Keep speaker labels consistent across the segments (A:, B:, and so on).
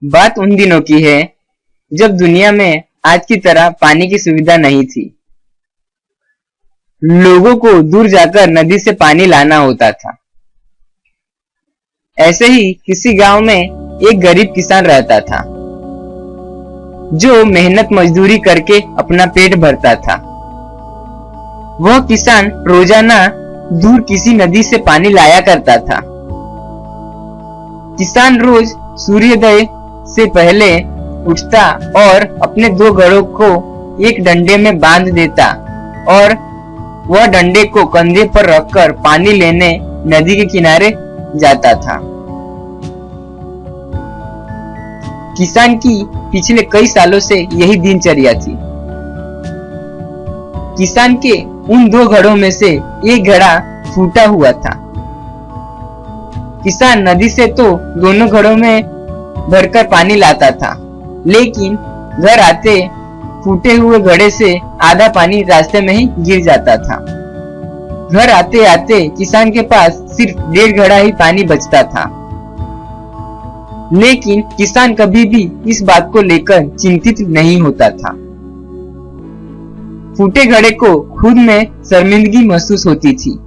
A: बात उन दिनों की है जब दुनिया में आज की तरह पानी की सुविधा नहीं थी। लोगों को दूर जाकर नदी से पानी लाना होता था। ऐसे ही किसी गांव में एक गरीब किसान रहता था जो मेहनत मजदूरी करके अपना पेट भरता था। वह किसान रोजाना दूर किसी नदी से पानी लाया करता था। किसान रोज सूर्योदय से पहले उठता और अपने 2 घड़ों को एक डंडे में बांध देता और वह डंडे को कंधे पर रखकर पानी लेने नदी के किनारे जाता था। किसान की पिछले कई सालों से यही दिनचर्या थी। किसान के उन 2 घड़ों में से एक घड़ा फूटा हुआ था। किसान नदी से तो दोनों घड़ों में भरकर पानी लाता था, लेकिन घर आते फूटे हुए घड़े से आधा पानी रास्ते में ही गिर जाता था। घर आते आते किसान के पास सिर्फ 1.5 घड़ा ही पानी बचता था। लेकिन किसान कभी भी इस बात को लेकर चिंतित नहीं होता था। फूटे घड़े को खुद में शर्मिंदगी महसूस होती थी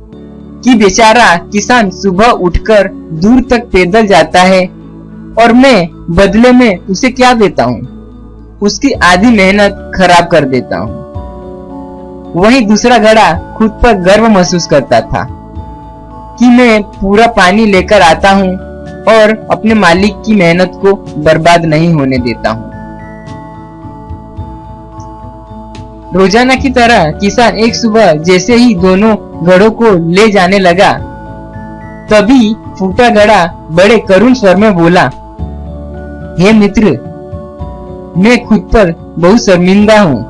A: कि बेचारा किसान सुबह उठकर दूर तक पैदल जाता है और मैं बदले में उसे क्या देता हूँ, उसकी आधी मेहनत खराब कर देता हूँ। वहीं दूसरा घड़ा खुद पर गर्व महसूस करता था कि मैं पूरा पानी लेकर आता हूँ और अपने मालिक की मेहनत को बर्बाद नहीं होने देता हूँ। रोजाना की तरह किसान एक सुबह जैसे ही दोनों घड़ों को ले जाने लगा, तभी फूटा घड़ा बड़े करुण स्वर में बोला, हे मित्र, मैं खुद पर बहुत शर्मिंदा हूँ।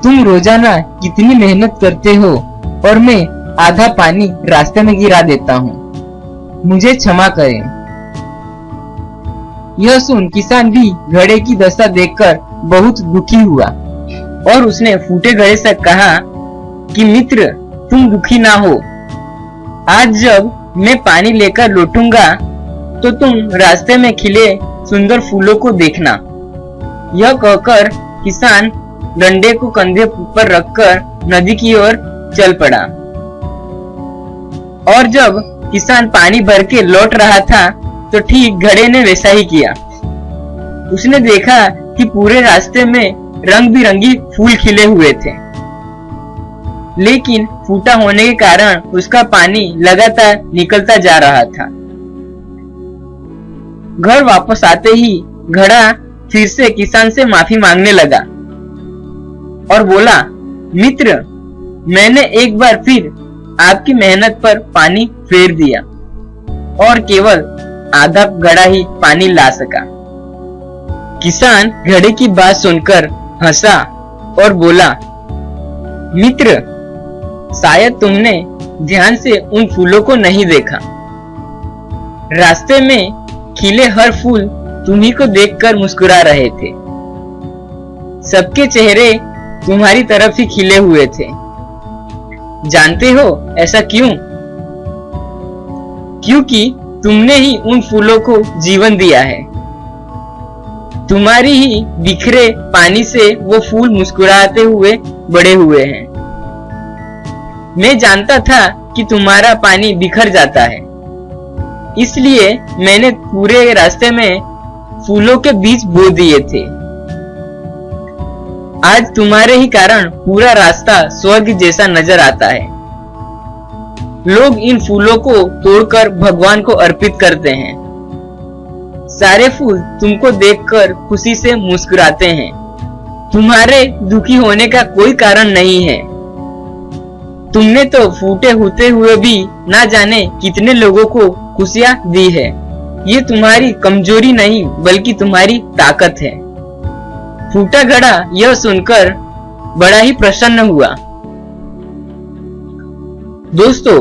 A: तुम रोजाना कितनी मेहनत करते हो और मैं आधा पानी रास्ते में गिरा देता हूँ। मुझे क्षमा करें। यह सुन किसान भी घड़े की दशा देखकर बहुत दुखी हुआ और उसने फूटे घड़े से कहा कि मित्र, तुम दुखी ना हो। आज जब मैं पानी लेकर लौटूंगा तो तुम रास्ते में खिले सुंदर फूलों को देखना। यह कहकर किसान डंडे को कंधे पर रखकर नदी की ओर चल पड़ा। और जब किसान पानी भर के लौट रहा था तो ठीक घड़े ने वैसा ही किया। उसने देखा कि पूरे रास्ते में रंग बिरंगी फूल खिले हुए थे, लेकिन फूटा होने के कारण उसका पानी लगातार निकलता जा रहा था। घर वापस आते ही घड़ा फिर से किसान से माफी मांगने लगा और बोला, मित्र, मैंने एक बार फिर आपकी मेहनत पर पानी फेर दिया और केवल आधा घड़ा ही पानी ला सका। किसान घड़े की बात सुनकर हंसा और बोला, मित्र, शायद तुमने ध्यान से उन फूलों को नहीं देखा। रास्ते में खिले हर फूल तुम्ही को देखकर मुस्कुरा रहे थे। सबके चेहरे तुम्हारी तरफ ही खिले हुए थे। जानते हो ऐसा क्यों? क्योंकि तुमने ही उन फूलों को जीवन दिया है। तुम्हारी ही बिखरे पानी से वो फूल मुस्कुराते हुए बड़े हुए हैं। मैं जानता था कि तुम्हारा पानी बिखर जाता है, इसलिए मैंने पूरे रास्ते में फूलों के बीज बो दिए थे। आज तुम्हारे ही कारण पूरा रास्ता स्वर्ग जैसा नजर आता है। लोग इन फूलों को तोड़कर भगवान को अर्पित करते हैं। सारे फूल तुमको देखकर खुशी से मुस्कुराते हैं। तुम्हारे दुखी होने का कोई कारण नहीं है। तुमने तो फूटे होते हुए भी ना जाने कितने लोगों को खुशियां दी है। ये तुम्हारी कमजोरी नहीं बल्कि तुम्हारी ताकत है। फूटा घड़ा यह सुनकर बड़ा ही प्रसन्न हुआ। दोस्तों,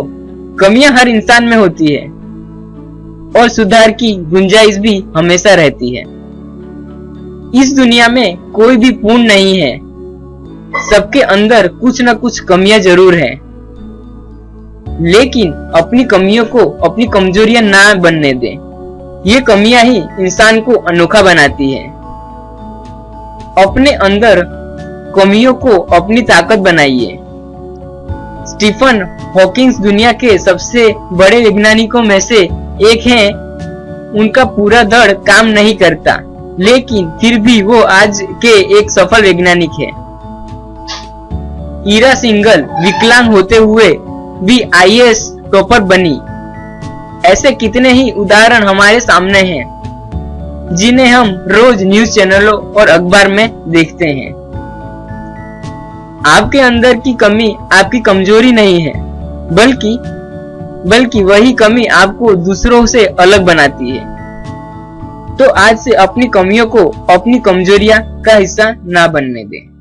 A: कमियां हर इंसान में होती है और सुधार की गुंजाइश भी हमेशा रहती है। इस दुनिया में कोई भी पूर्ण नहीं है। सबके अंदर कुछ न कुछ कमियां जरूर है, लेकिन अपनी कमियों को अपनी कमजोरियां ना बनने दें। ये कमियां ही इंसान को अनोखा बनाती हैं। अपने अंदर कमियों को अपनी ताकत बनाइए। स्टीफन हॉकिंस दुनिया के सबसे बड़े वैज्ञानिकों में से एक हैं। उनका पूरा धड़ काम नहीं करता, लेकिन फिर भी वो आज के एक सफल वैज्ञानिक है। ईरा सिंगल विकलांग होते हुए भी IAS टॉपर बनी। ऐसे कितने ही उदाहरण हमारे सामने हैं, जिन्हें हम रोज न्यूज चैनलों और अखबार में देखते हैं। आपके अंदर की कमी आपकी कमजोरी नहीं है, बल्कि वही कमी आपको दूसरों से अलग बनाती है। तो आज से अपनी कमियों को अपनी कमजोरियां का हिस्सा ना बनने दें।